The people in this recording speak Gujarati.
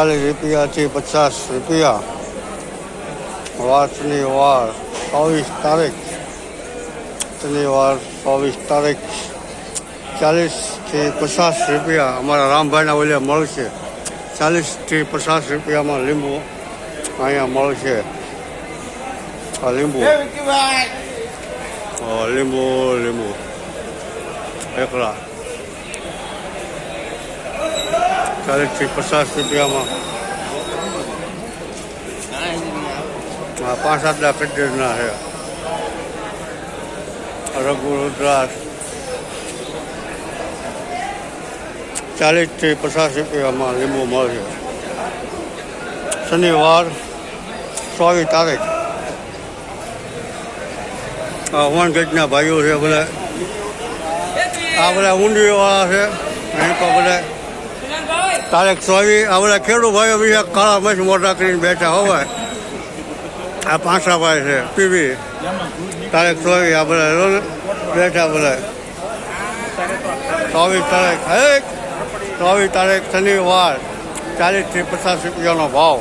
રૂપિયાથી 50 રૂપિયા. વાર શનિવાર 24 તારીખ, શનિવાર 24 તારીખ 40થી 50 રૂપિયા અમારા રામભાઈના ઓલે મળશે. 40થી 50 રૂપિયામાં લીંબુ અહીંયા મળશે. આ લીંબુ લીંબુ લીંબુ એકલા 40થી 50 રૂપિયામાં. આ 5-7 કટરના છે. રઘુ રુદ્રાક્ષ 40થી 50 રૂપિયામાં લીંબુ મળશે. શનિવાર 24 તારીખ. આ વનગઢના ભાઈઓ છે બધા. આ બધા ઊંડીવાળા છે. અહીં તો બધા તારીખ 24. આ બધા ખેડૂત ભાઈઓ બીજા કાળા મચ મોટા કરીને બેઠા હોય. આ પાંસાભાઈ છે પીવી. તારીખ 24 આ બધા બેઠા બધા. 24 તારીખ 24 તારીખ શનિવાર 40થી 50 રૂપિયાનો ભાવ.